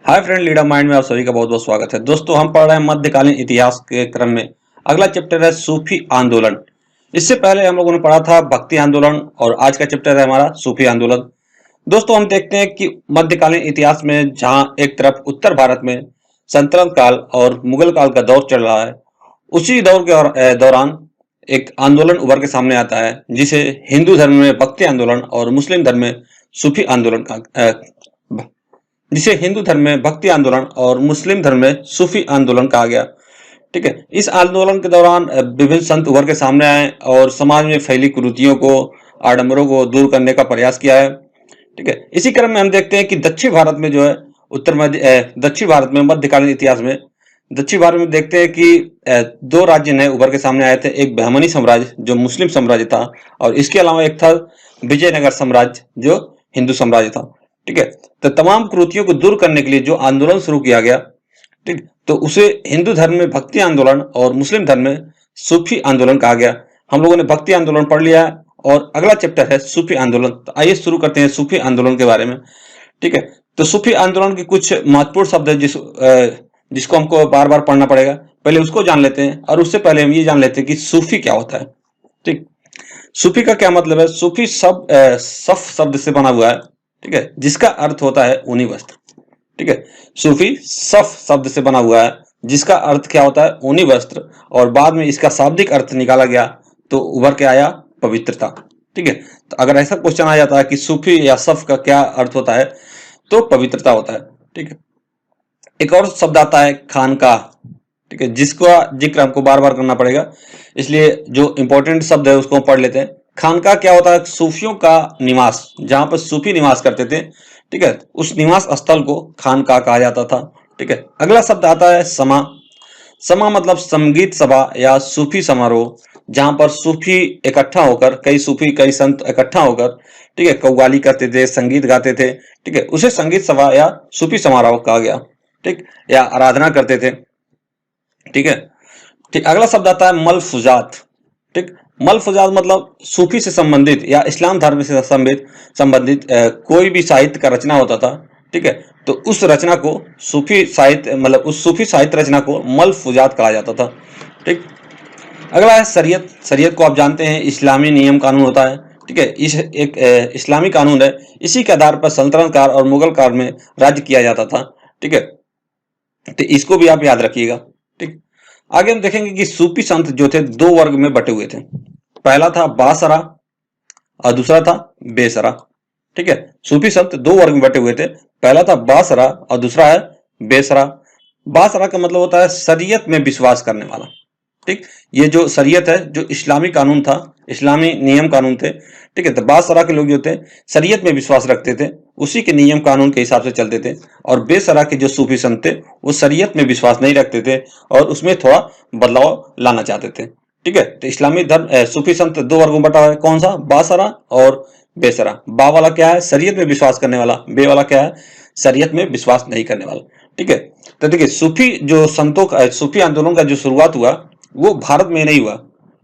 Hi friend, leader mind में आप सभी का बहुत बहुत स्वागत है। दोस्तों, हम पढ़ रहे हैं मध्यकालीन इतिहास के क्रम में। अगला चैप्टर है सूफी आंदोलन। इससे पहले हम लोगों ने पढ़ा था भक्ति आंदोलन और आज का चैप्टर है हमारा सूफी आंदोलन। दोस्तों, हम देखते हैं कि मध्यकालीन इतिहास में जहां एक तरफ उत्तर भारत में सल्तनत काल और मुगल काल का दौर चल रहा है, उसी दौर के दौरान एक आंदोलन उभर के सामने आता है जिसे हिंदू धर्म में भक्ति आंदोलन और मुस्लिम धर्म में सूफी आंदोलन का जिसे हिंदू धर्म में भक्ति आंदोलन और मुस्लिम धर्म में सूफी आंदोलन कहा गया। ठीक है। इस आंदोलन के दौरान विभिन्न संत उभर के सामने आए और समाज में फैली कुरीतियों को, आडंबरों को दूर करने का प्रयास किया है। ठीक है। इसी क्रम में हम देखते हैं कि दक्षिण भारत में जो है दक्षिण भारत में मध्यकालीन इतिहास में दक्षिण भारत में देखते हैं कि दो राज्य नए उभर के सामने आए थे। एक बहमनी साम्राज्य जो मुस्लिम साम्राज्य था और इसके अलावा एक था विजयनगर साम्राज्य जो हिंदू साम्राज्य था। ठीक है। तो तमाम कुरीतियों को दूर करने के लिए जो आंदोलन शुरू किया गया, ठीक, तो उसे हिंदू धर्म में भक्ति आंदोलन और मुस्लिम धर्म में सूफी आंदोलन कहा गया। हम लोगों ने भक्ति आंदोलन पढ़ लिया है और अगला चैप्टर है सूफी आंदोलन। तो आइए शुरू करते हैं सूफी आंदोलन के बारे में। ठीक है। तो सूफी आंदोलन के कुछ महत्वपूर्ण शब्द है जिसको हमको बार बार पढ़ना पड़ेगा। पहले उसको जान लेते हैं और उससे पहले हम ये जान लेते हैं कि सूफी क्या होता है। ठीक। सूफी का क्या मतलब है? सूफी सफ शब्द से बना हुआ है। ठीक है, जिसका अर्थ होता है ऊनी वस्त्र। ठीक है, सूफी सफ शब्द से बना हुआ है जिसका अर्थ क्या होता है? ऊनी वस्त्र। और बाद में इसका शाब्दिक अर्थ निकाला गया तो उभर के आया पवित्रता। ठीक है। तो अगर ऐसा क्वेश्चन आ जाता है कि सूफी या सफ का क्या अर्थ होता है, तो पवित्रता होता है। ठीक है। एक और शब्द आता है खानकाह। ठीक है, जिसका जिक्र हमको बार बार करना पड़ेगा, इसलिए जो इंपॉर्टेंट शब्द है उसको हम पढ़ लेते हैं। खानकाह क्या होता है? सूफियों का निवास, जहां पर सूफी निवास करते थे। ठीक है, उस निवास स्थल को खानकाह कहा जाता था। ठीक है। अगला शब्द आता है समा। समा मतलब संगीत सभा या सूफी समारोह, जहां पर सूफी इकट्ठा होकर, कई सूफी कई संत इकट्ठा होकर, ठीक है, कव्वाली करते थे, संगीत गाते थे। ठीक है, उसे संगीत सभा या सूफी समारोह कहा गया। ठीक, या आराधना करते थे। ठीक है। ठीक, अगला शब्द आता है मलफुजात। ठीक, मलफुजात मतलब सूफी से संबंधित या इस्लाम धर्म से संबंधित कोई भी साहित्य का रचना होता था। ठीक है, तो उस रचना को सूफी साहित्य मतलब उस सूफी साहित्य रचना को मलफुजात कहा जाता था। ठीक। अगला है शरीयत। शरीयत को आप जानते हैं इस्लामी नियम कानून होता है। ठीक है, इस एक इस्लामी कानून है। इसी के आधार पर सल्तनत काल और मुगल काल में राज्य किया जाता था। ठीक है, तो इसको भी आप याद रखिएगा। ठीक। आगे हम देखेंगे कि सूफी संत जो थे दो वर्ग में बटे हुए थे। पहला था बासरा और दूसरा था बेसरा। ठीक है, सूफी संत दो वर्ग में बटे हुए थे। पहला था बासरा और दूसरा है बेसरा। बासरा का मतलब होता है शरीयत में विश्वास करने वाला। ठीक, ये जो शरीयत है, जो इस्लामी कानून था, इस्लामी नियम कानून थे। ठीक है, तो बासरा के लोग जो थे शरीयत में विश्वास रखते थे, उसी के नियम कानून के हिसाब से चलते थे। और बेसरा के जो सूफी संत थे वो शरीयत में विश्वास नहीं रखते थे और उसमें थोड़ा बदलाव लाना चाहते थे। ठीक है, तो इस्लामी धर्म सूफी संत दो वर्गों में बटा है। कौन सा? बासरा और बेसरा। बा वाला क्या है? शरीयत में विश्वास करने वाला। बे वाला क्या है? शरीयत में विश्वास नहीं करने वाला। ठीक है, तो देखिए सूफी जो संतों का सूफी आंदोलन का जो शुरुआत हुआ वो भारत में नहीं हुआ।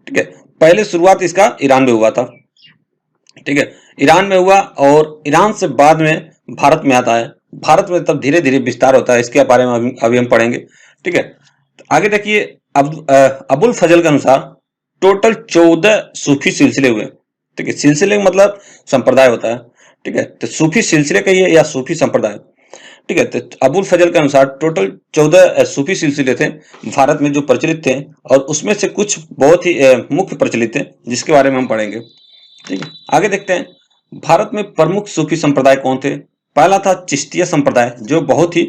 ठीक है, पहले शुरुआत इसका ईरान में हुआ था। ठीक है, ईरान में हुआ और ईरान से बाद में भारत में आता है। भारत में तब धीरे धीरे विस्तार होता है। इसके बारे में अभी हम पढ़ेंगे। ठीक है, आगे देखिए अबुल फजल के अनुसार टोटल 14 सूफी सिलसिले हुए। ठीक है, सिलसिले मतलब संप्रदाय होता है। ठीक है, तो सूफी सिलसिले कहिए या सूफी संप्रदाय। ठीक है, तो अबुल फजल के अनुसार टोटल 14 सूफी सिलसिले थे भारत में जो प्रचलित थे, और उसमें से कुछ बहुत ही मुख्य प्रचलित थे जिसके बारे में हम पढ़ेंगे। ठीक है, आगे देखते हैं भारत में प्रमुख सूफी संप्रदाय कौन थे। पहला था चिश्तिया संप्रदाय जो बहुत ही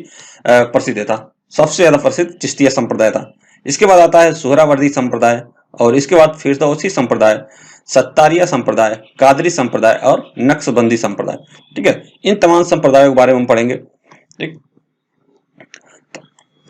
प्रसिद्ध था। सबसे ज्यादा प्रसिद्ध चिश्तिया संप्रदाय था। इसके बाद आता है सुहरावर्दी संप्रदाय और इसके बाद फिरदौसी संप्रदाय, सत्तारिया संप्रदाय, कादरी संप्रदाय और नक्शबंदी संप्रदाय। ठीक है, इन तमाम संप्रदायों के बारे में हम पढ़ेंगे। ठीक,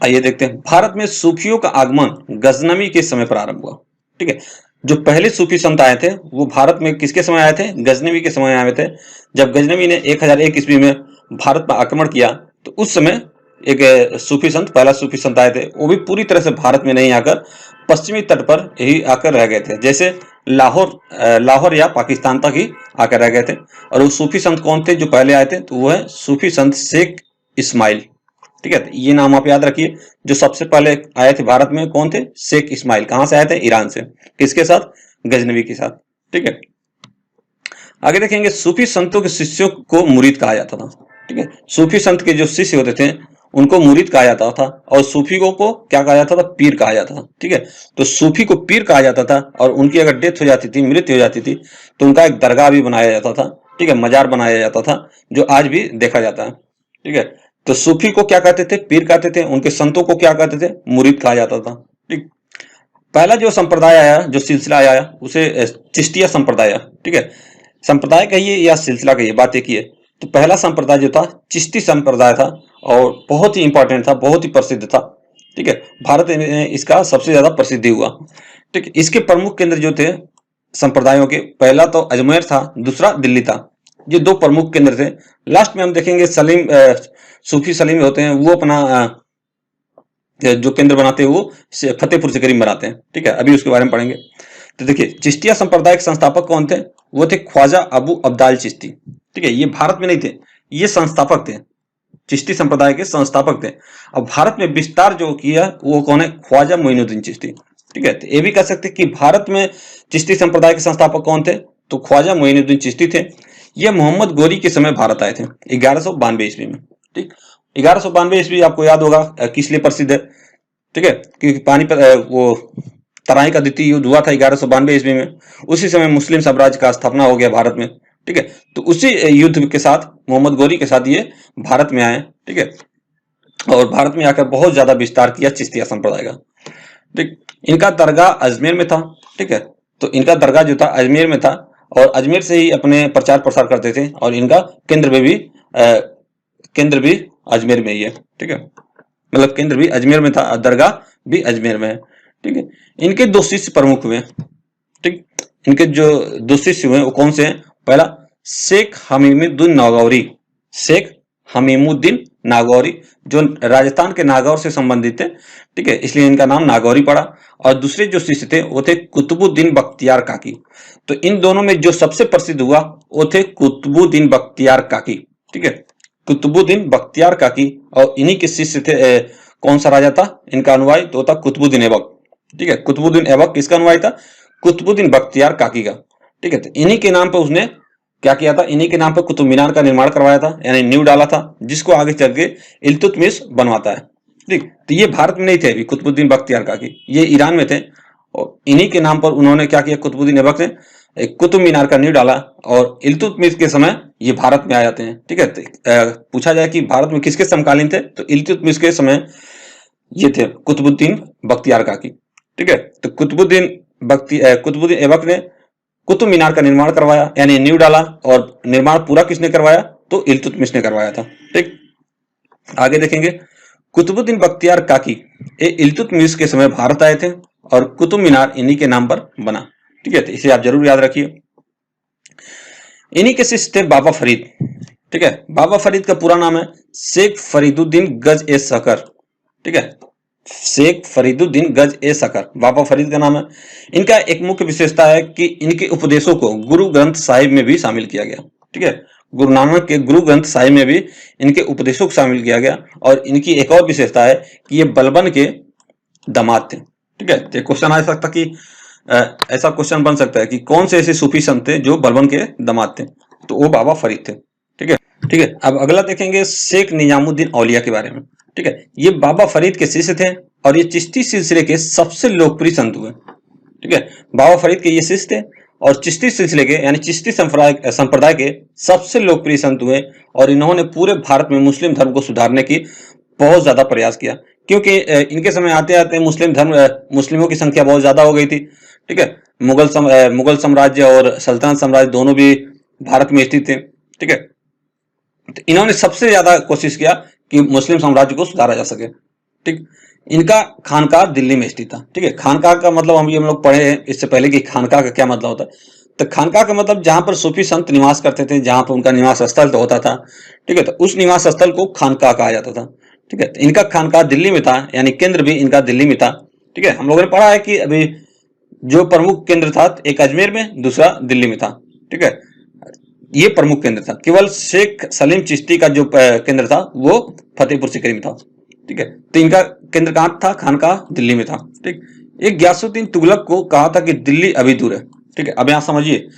आइए देखते हैं भारत में सूफियों का आगमन गजनवी के समय प्रारंभ हुआ। ठीक है, जो पहले सूफी संत आए थे वो भारत में किसके समय आए थे? गजनवी के समय आए थे। जब गजनवी ने 1001 ईस्वी में भारत पर आक्रमण किया तो उस समय एक सूफी संत, पहला सूफी संत आए थे। वो भी पूरी तरह से भारत में नहीं आकर पश्चिमी तट पर ही आकर रह गए थे, जैसे लाहौर या पाकिस्तान तक ही आकर रह गए थे। और वो सूफी संत कौन थे जो पहले आए थे? तो वो है सूफी संत शेख इस्माइल। ठीक है, ये नाम आप याद रखिए। जो सबसे पहले आए थे भारत में कौन थे? शेख इस्माइल। कहां से आए थे? ईरान से। किसके साथ? गजनवी के साथ। ठीक है, आगे देखेंगे सूफी संतों के शिष्यों को मुरीद कहा जाता था। ठीक है, सूफी संत के जो शिष्य होते थे उनको मुरीद कहा जाता था, और सूफी को क्या कहा जाता था? पीर कहा जाता था। ठीक है, तो सूफी को पीर कहा जाता था, और उनकी अगर डेथ हो जाती थी, मृत्यु हो जाती थी, तो उनका एक दरगाह भी बनाया जाता था। ठीक है, मजार बनाया जाता था, जो आज भी देखा जाता है। ठीक है, तो सूफी को क्या कहते थे? पीर कहते थे। उनके संतों को क्या कहते थे? मुरीद कहा जाता था। ठीक, पहला जो संप्रदाय आया, जो सिलसिला आया, उसे चिश्तिया संप्रदाय। ठीक है, संप्रदाय कहिए या सिलसिला कहिए, बात एक ही है। तो पहला संप्रदाय जो था चिश्ती संप्रदाय था, और बहुत ही इंपॉर्टेंट था, बहुत ही प्रसिद्ध था। ठीक है, भारत में इसका सबसे ज्यादा प्रसिद्धि हुआ। ठीक है, इसके प्रमुख केंद्र जो थे संप्रदायों के, पहला तो अजमेर था, दूसरा दिल्ली था। ये दो प्रमुख केंद्र थे। लास्ट में हम देखेंगे सलीम, सूफी सलीम होते हैं, वो अपना जो केंद्र बनाते हैं वो फतेहपुर सीकरी में बनाते हैं। ठीक है, अभी उसके बारे में पढ़ेंगे। तो देखिए, चिश्तिया संप्रदाय के संस्थापक कौन थे? वो थे ख्वाजा अबू अब्दाल चिश्ती। ठीक है, ये भारत में नहीं थे, ये संस्थापक थे, चिश्ती संप्रदाय के संस्थापक थे। अब भारत में विस्तार जो किया वो कौन है? ख्वाजा मोइनुद्दीन चिश्ती। ठीक है, तो ये भी कह सकते हैं कि भारत में चिश्ती संप्रदाय के संस्थापक कौन थे? तो ख्वाजा मोइनुद्दीन चिश्ती थे। ये मोहम्मद गोरी के समय भारत आए थे 1192 ईस्वी में। ठीक, 1192 ईस्वी आपको याद होगा किस लिए प्रसिद्ध है? ठीक है, क्योंकि पानीपत वो तराई का द्वितीय युद्ध हुआ था 1192 ईस्वी में। उसी समय मुस्लिम साम्राज्य का स्थापना हो गया भारत में। ठीक है, तो उसी युद्ध के साथ मोहम्मद गोरी के साथ ये भारत में आए। ठीक है, और भारत में आकर बहुत ज्यादा विस्तार किया चिश्तिया संप्रदाय का। ठीक, इनका दरगाह अजमेर में था। ठीक है, तो इनका दरगाह जो था अजमेर में था, और अजमेर से ही अपने प्रचार प्रसार करते थे, और इनका केंद्र भी अजमेर में ही है। ठीक है, मतलब केंद्र भी अजमेर में था, दरगाह भी अजमेर में है। ठीक है, इनके दो शिष्य प्रमुख हुए। ठीक, इनके जो दो शिष्य हुए वो कौन से हैं? पहला शेख हमीमुद्दीन नागौरी। शेख हमीमुद्दीन नागौरी, जो राजस्थान के नागौर से संबंधित थे। ठीक है, इसलिए इनका नाम नागौरी पड़ा। और दूसरे जो शिष्य थे वो थे कुतुबुद्दीन बख्तियार काकी। तो इन दोनों में जो सबसे प्रसिद्ध हुआ वो थे कुतुबुद्दीन बख्तियार काकी। ठीक है, कुतुबुद्दीन बख्तियार काकी, और इन्हीं के शिष्य थे कौन सा राजा था इनका अनुयायी? तो था कुतुबुद्दीन ऐबक। ठीक है, कुतुबुद्दीन ऐबक किसका अनुयायी था? कुतुबुद्दीन बख्तियार काकी का। ठीक है, तो इन्हीं के नाम पर उसने क्या किया था? इन्हीं के नाम पर कुतुब मीनार का निर्माण करवाया था, यानी नींव डाला था, जिसको आगे चल के इल्तुतमिश बनवाता है। ठीक, तो ये भारत में नहीं थे अभी कुतुबुद्दीन बख्तियार काकी, ये ईरान में थे, और इन्हीं के नाम पर उन्होंने क्या किया? कुतुबुद्दीन ऐबक ने एक कुतुब मीनार का नींव डाला, और इल्तुतमिश के समय ये भारत में आ जाते हैं। ठीक है, पूछा जाए कि भारत में किसके समकालीन थे, तो इल्तुतमिश के समय ये थे कुतुबुद्दीन बख्तियार काकी। ठीक है, तो कुतुबुद्दीन ऐबक ने कुतुब मीनार का निर्माण करवाया, यानी नींव डाला, और निर्माण पूरा किसने करवाया? तो इल्तुतमिश ने करवाया था। ठीक, आगे देखेंगे, कुतुबुद्दीन बख्तियार काकी ये इल्तुतमिश के समय भारत आए थे, और कुतुब मीनार इन्हीं के नाम पर बना। ठीक है, तो इसे आप जरूर याद रखिए। इन्हीं के शिष्य थे बाबा फरीद। ठीक है, बाबा फरीद का पूरा नाम है शेख फरीदुद्दीन गज ए सकर। ठीक है, शेख फरीदुद्दीन गज ए सकर बाबा फरीद का नाम है। इनका एक मुख्य विशेषता है कि इनके उपदेशों को गुरु ग्रंथ साहिब में भी शामिल किया गया। ठीक है, गुरु नानक के गुरु ग्रंथ साहिब में भी इनके उपदेशों को शामिल किया गया। और इनकी एक और विशेषता है कि ये बलबन के दामाद थे। ठीक है, तो क्वेश्चन आ सकता कि ऐसा क्वेश्चन बन सकता है कि कौन से ऐसे सूफी संत थे जो बलबन के दामाद थे? तो वो बाबा फरीद थे। ठीक है, ठीक है, अब अगला देखेंगे शेख निजामुद्दीन औलिया के बारे में। ठीक है, ये बाबा फरीद के शिष्य थे, और ये चिश्ती सिलसिले के सबसे लोकप्रिय संत हुए। ठीक है, बाबा फरीद के ये शिष्य थे, और चिश्ती सिलसिले के यानी चिश्ती संप्रदाय के सबसे लोकप्रिय संत हुए। और इन्होंने पूरे भारत में मुस्लिम धर्म को सुधारने की बहुत ज्यादा प्रयास किया, क्योंकि इनके समय आते आते मुस्लिमों की संख्या बहुत ज्यादा हो गई थी। ठीक है, मुगल साम्राज्य और सल्तनत साम्राज्य दोनों भी भारत में स्थित थे। ठीक है, तो इन्होंने सबसे ज्यादा कोशिश किया कि मुस्लिम साम्राज्य को सुधारा जा सके। ठीक, इनका खानकाह दिल्ली में स्थित था। ठीक है, खानकाह का मतलब हम लोग पढ़े हैं इससे पहले कि खानकाह का क्या मतलब होता है। तो खानकाह का मतलब जहां पर सूफी संत निवास करते थे, जहां पर उनका निवास स्थल तो होता था। ठीक है, तो उस निवास स्थल को खानकाह कहा जाता था। ठीक है, तो इनका खानकाह दिल्ली में था, यानी केंद्र भी इनका दिल्ली में था। ठीक है, हम लोगों ने पढ़ा है कि अभी जो प्रमुख केंद्र था एक अजमेर में, दूसरा दिल्ली में था। ठीक है, ये प्रमुख केंद्र था। केवल शेख सलीम चिश्ती का जो केंद्र था वो फतेहपुर सीकरी में था। ठीक है। तो इनका केंद्र कहाँ था? खानकाह दिल्ली में था। ठीक। एक गयासुद्दीन तुगलक को कहा था कि दिल्ली अभी दूर है। ठीक है। अब यहां समझिए,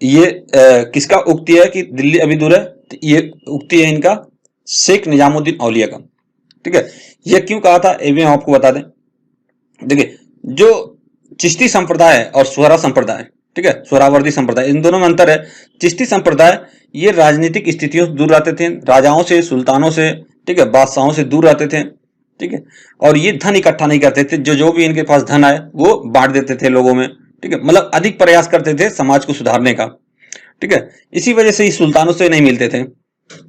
ये किसका उक्ति है कि दिल्ली अभी दूर है? तो ये उक्ति है इनका शेख निजामुद्दीन औलिया का। ठीक है। ये क्यों कहा था ये भी हम आपको बता दें। देखिए, जो चिश्ती संप्रदाय और सोहरा संप्रदाय, ठीक है, सोहरावर्दी संप्रदाय, इन दोनों में अंतर है। चिश्ती संप्रदाय ये राजनीतिक स्थितियों से दूर रहते थे, राजाओं से, सुल्तानों से, ठीक है, बादशाहों से दूर रहते थे। ठीक है। और ये धन इकट्ठा नहीं करते थे, जो जो भी इनके पास धन आए वो बांट देते थे लोगों में। ठीक है। मतलब अधिक प्रयास करते थे समाज को सुधारने का। ठीक है। इसी वजह से सुल्तानों से नहीं मिलते थे।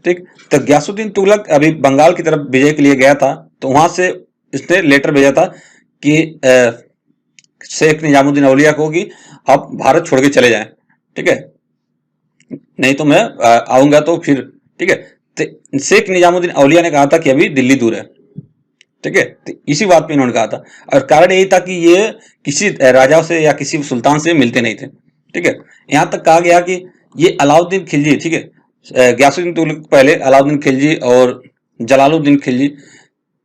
ठीक। तो गयासुद्दीन तुगलक अभी बंगाल की तरफ विजय के लिए गया था, तो वहां से इसने लेटर भेजा था कि शेख निजामुद्दीन औलिया को कि आप भारत छोड़ के चले जाएं। ठीक है, नहीं तो मैं आऊंगा तो फिर। ठीक है। तो शेख निजामुद्दीन औलिया ने कहा था कि अभी दिल्ली दूर है। ठीक है। तो इसी बात पे इन्होंने कहा था, और कारण यही था कि ये किसी राजा से या किसी सुल्तान से मिलते नहीं थे। ठीक है। यहां तक कहा गया कि ये अलाउद्दीन खिलजी, ठीक है, गयासुद्दीन तुगलक पहले अलाउद्दीन खिलजी और जलालुद्दीन खिलजी,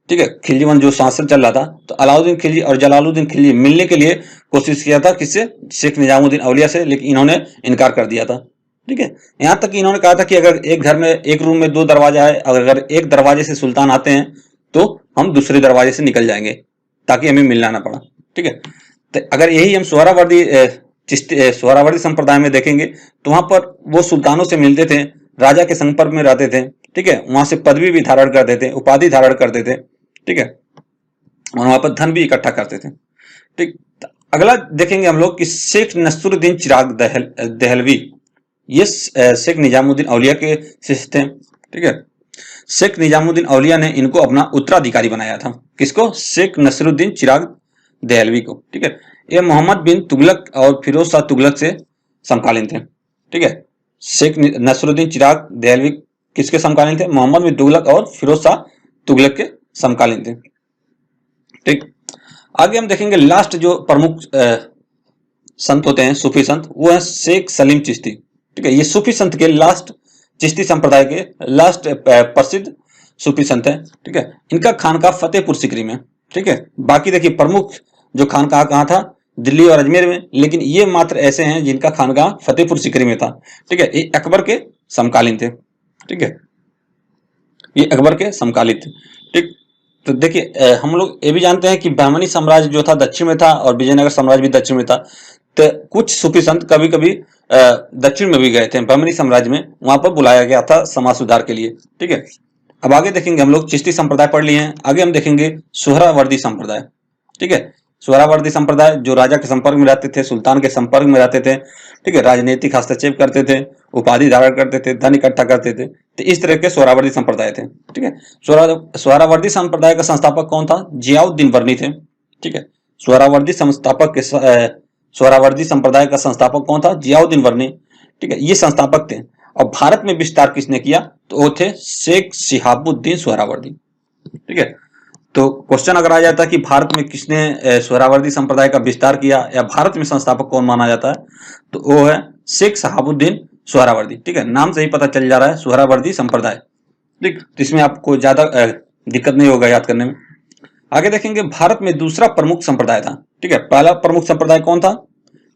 ठीक है, खिलजी वन जो शासन चल रहा था, तो अलाउद्दीन खिलजी और जलालुद्दीन खिलजी मिलने के लिए कोशिश किया था किससे? शेख निजामुद्दीन औलिया से, लेकिन इन्होंने इनकार कर दिया था। ठीक है। यहां तक कि इन्होंने कहा था कि अगर एक घर में एक रूम में 2 दरवाजा है, अगर एक दरवाजे से सुल्तान आते हैं तो हम दूसरे दरवाजे से निकल जाएंगे ताकि हमें मिलना ना पड़ा। ठीक है। तो अगर यही हम सोहरावर्दी संप्रदाय में देखेंगे तो वहां पर वो सुल्तानों से मिलते थे, राजा के संपर्क में रहते थे। ठीक है। वहां से पदवी भी धारण करते थे, उपाधि धारण करते थे। ठीक है। और वहां पर धन भी इकट्ठा करते थे। ठीक। अगला देखेंगे हम लोग कि शेख नसरुद्दीन चिराग दहलवी, ये शेख निजामुद्दीन औलिया के शिष्य थे। ठीक है। शेख निजामुद्दीन औलिया ने इनको अपना उत्तराधिकारी बनाया था। किसको? शेख नसरुद्दीन चिराग दहलवी को। ठीक है। ये मोहम्मद बिन तुगलक और फिरोज शाह तुगलक से समकालीन थे। ठीक है। शेख नसरुद्दीन चिराग दहलवी किसके समकालीन थे? मोहम्मद बिन तुगलक और फिरोज शाह तुगलक के समकालीन थे। ठीक। आगे हम देखेंगे लास्ट जो प्रमुख संत होते हैं, सूफी संत, वो है शेख सलीम चिश्ती। ठीक है। ये सूफी संत के लास्ट, चिश्ती संप्रदाय के लास्ट प्रसिद्ध सूफी संत है। ठीक है। इनका खानका फतेहपुर सिकरी में। ठीक है। बाकी देखिए प्रमुख जो खानका कहाँ था? दिल्ली और अजमेर में, लेकिन ये मात्र ऐसे हैं जिनका खानका फतेहपुर सिकरी में था। ठीक है। ये अकबर के समकालीन थे। ठीक है। ये अकबर के समकालीन थे। ठीक। तो देखिए हम लोग ये भी जानते हैं कि बहमनी साम्राज्य जो था दक्षिण में था और विजयनगर साम्राज्य भी दक्षिण में था। तो कुछ सूफी संत कभी कभी दक्षिण में भी गए थे, बहमनी साम्राज्य में, वहां पर बुलाया गया था समाज सुधार के लिए। ठीक है। अब आगे देखेंगे हम लोग चिश्ती संप्रदाय पढ़ लिए हैं, आगे हम देखेंगे सोहरावर्दी संप्रदाय। ठीक है। सोहरावर्दी संप्रदाय जो राजा के संपर्क में रहते थे, सुल्तान के संपर्क में रहते थे। ठीक है। राजनीतिक हस्तक्षेप करते थे, उपाधि धारण करते थे, धन इकट्ठा करते थे। तो इस तरह के सोहरावर्दी संप्रदाय थे। ठीक है। सोहरावर्दी संप्रदाय का संस्थापक कौन था? जियाउद्दीन वर्णी थे। ठीक है। सोहरावर्दी संस्थापक के सोहरावर्दी संप्रदाय का संस्थापक कौन था? जियाउद्दीन वर्णी। ठीक है। ये संस्थापक थे। और भारत में विस्तार किसने किया? तो वो थे शेख शिहाबुद्दीन सोहरावर्दी। ठीक है। तो क्वेश्चन अगर आ जाता है कि भारत में किसने सोहरावर्दी संप्रदाय का विस्तार किया या भारत में संस्थापक कौन माना जाता है, तो वो है शेख शहाबुद्दीन सोहरावर्दी। ठीक है। नाम से ही पता चल जा रहा है सोहरावर्दी संप्रदाय। ठीक। तो इसमें आपको ज्यादा दिक्कत नहीं होगा याद करने में। आगे देखेंगे भारत में दूसरा प्रमुख संप्रदाय था। ठीक है। पहला प्रमुख संप्रदाय कौन था?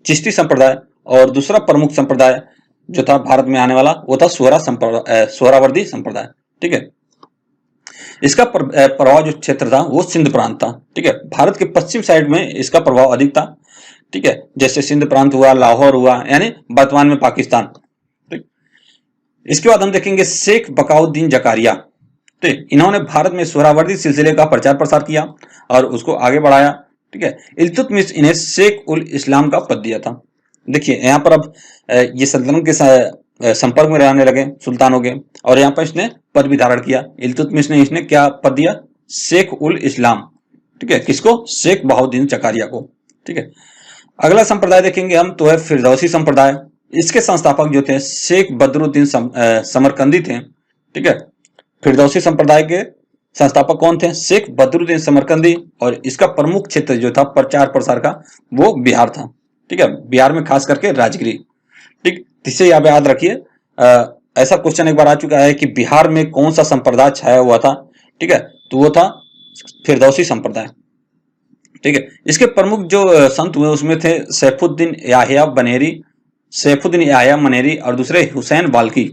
चिश्ती संप्रदाय। और दूसरा प्रमुख संप्रदाय जो था भारत में आने वाला वो था सोहरावर्दी संप्रदाय। ठीक है। इसका प्रभाव जो क्षेत्र था वो सिंध प्रांत था। ठीक है। भारत के पश्चिम साइड में इसका प्रभाव अधिक था। ठीक है। जैसे सिंध प्रांत हुआ, लाहौर हुआ, यानी वर्तमान में पाकिस्तान। ठीक। इसके बाद हम देखेंगे शेख बकाउद्दीन जकारिया। ठीक। इन्होंने भारत में सोहरावर्दी सिलसिले का प्रचार प्रसार किया और उसको आगे बढ़ाया। ठीक है। इल्तुतमिश इन्हें शेख उल इस्लाम का पद दिया था। देखिए यहाँ पर अब ये सल्तनत के संपर्क में रहने लगे सुल्तानों के, और यहाँ पर इसने पद भी धारण किया। इल्तुतमिश ने इसने क्या पद दिया? शेख उल इस्लाम। ठीक है। किसको? शेख बहाउद्दीन जकारिया को। ठीक है। अगला संप्रदाय देखेंगे हम तो है फिरदौसी संप्रदाय। इसके संस्थापक जो थे शेख बदरुद्दीन समरकंदी थे। ठीक है। फिरदौसी संप्रदाय के संस्थापक कौन थे? शेख बदरुद्दीन समरकंदी। और इसका प्रमुख क्षेत्र जो था प्रचार प्रसार का वो बिहार था। ठीक है। बिहार में खास करके राजगिरी। ठीक। इसे आप याद रखिए, ऐसा क्वेश्चन एक बार आ चुका है कि बिहार में कौन सा संप्रदाय छाया हुआ था। ठीक है। तो वो था फिरदौसी संप्रदाय। ठीक है, इसके प्रमुख जो संत हुए उसमें थे सैफुद्दीन याहिया मनेरी और दूसरे हुसैन बाल्की।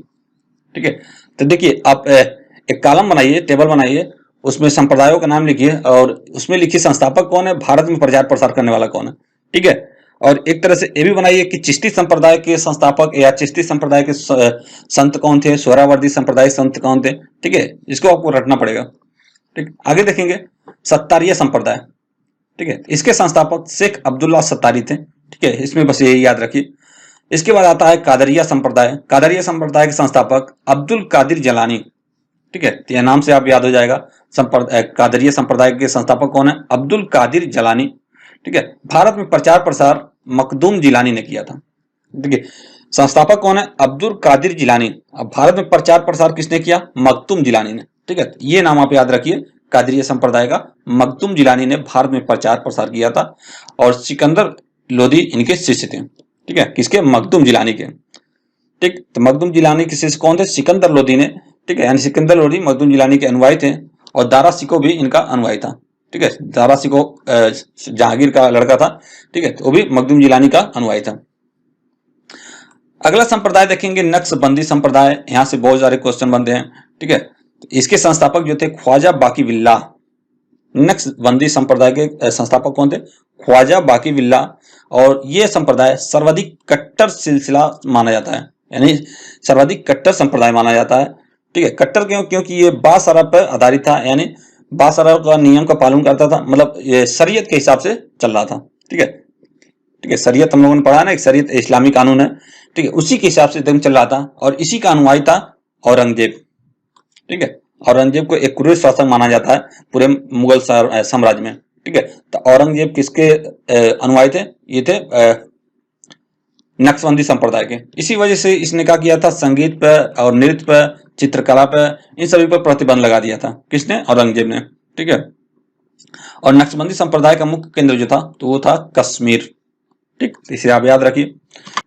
ठीक है, तो देखिए आप एक कॉलम बनाइए, टेबल बनाइए, उसमें संप्रदायों का नाम लिखिए और उसमें लिखिए संस्थापक कौन है, भारत में प्रचार प्रसार करने वाला कौन है। ठीक है, और एक तरह से ये भी बनाइए कि चिश्ती संप्रदाय के संस्थापक या चिश्ती संप्रदाय के संत कौन थे, सोहरावर्दी संप्रदाय संत कौन थे। ठीक है, इसको आपको रटना पड़ेगा। ठीक, आगे देखेंगे सत्तारिया संप्रदाय। ठीक है, इसके संस्थापक शेख अब्दुल्ला सत्तारी थे। ठीक है, इसमें बस यही याद रखिए। इसके बाद आता है कादरिया संप्रदाय। कादरिया संप्रदाय के संस्थापक अब्दुल कादिर जलानी। ठीक है, यह नाम से आप याद हो जाएगा। कादरिया संप्रदाय के संस्थापक कौन है, अब्दुल कादिर जलानी। ठीक है, भारत में प्रचार प्रसार मखदूम जिलानी ने किया था। देखिए संस्थापक कौन है, अब्दुल कादिर जिलानी। अब भारत में प्रचार प्रसार किसने किया, मखदूम जिलानी ने। ठीक है, ये नाम आप याद रखिए, कादरिया संप्रदाय का मखदूम जिलानी ने भारत में प्रचार प्रसार किया था और सिकंदर लोधी इनके शिष्य थे। ठीक है, किसके, मखदूम जिलानी के। ठीक, तो मखदूम जिलानी के शिष्य कौन थे, सिकंदर लोधी ने। ठीक है, यानी सिकंदर लोधी मखदूम जिलानी के अनुयायी थे और दारा सिको भी इनका अनुयायी था। ठीक है, दारा सिको जहांगीर का लड़का था। ठीक है, तो वो भी मखदूम जिलानी का अनुयायी था। अगला संप्रदाय देखेंगे नक्शबंदी संप्रदाय। यहां से बहुत सारे क्वेश्चन बनते हैं। ठीक है, इसके संस्थापक जो थे ख्वाजा बाकी बिल्ला। नक्शबंदी संप्रदाय के संस्थापक कौन थे, ख्वाजा बाकी बिल्ला। और यह संप्रदाय सर्वाधिक कट्टर सिलसिला माना जाता है, यानी सर्वाधिक कट्टर संप्रदाय माना जाता है। ठीक है, कट्टर क्यों, क्योंकि ये बासरा पर आधारित था, यानी बासरा का नियम का पालन करता था, मतलब ये शरीयत के हिसाब से चल रहा था। ठीक है, ठीक है, शरीयत हम लोगों ने पढ़ा ना, एक शरीयत इस्लामी कानून है। ठीक है, उसी के हिसाब से एकदम चल रहा था और इसी का अनुयायी था औरंगजेब। ठीक है, औरंगजेब को एक क्रूर शासक माना जाता है पूरे मुगल साम्राज्य में। ठीक है, तो औरंगजेब किसके अनुयायी थे, ये थे नक्शबंदी संप्रदाय के। इसी वजह से इसने क्या किया था, संगीत पर और नृत्य पर, चित्रकला पर, इन सभी पर प्रतिबंध लगा दिया था। किसने, औरंगजेब ने। ठीक है, और नक्शबंदी संप्रदाय का मुख्य केंद्र जो था तो वो था कश्मीर। ठीक, इसे आप याद रखिए।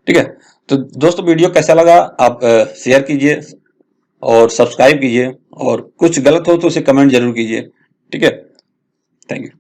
ठीक है, तो दोस्तों वीडियो कैसा लगा आप शेयर कीजिए और सब्सक्राइब कीजिए, और कुछ गलत हो तो उसे कमेंट जरूर कीजिए। ठीक है, थैंक यू।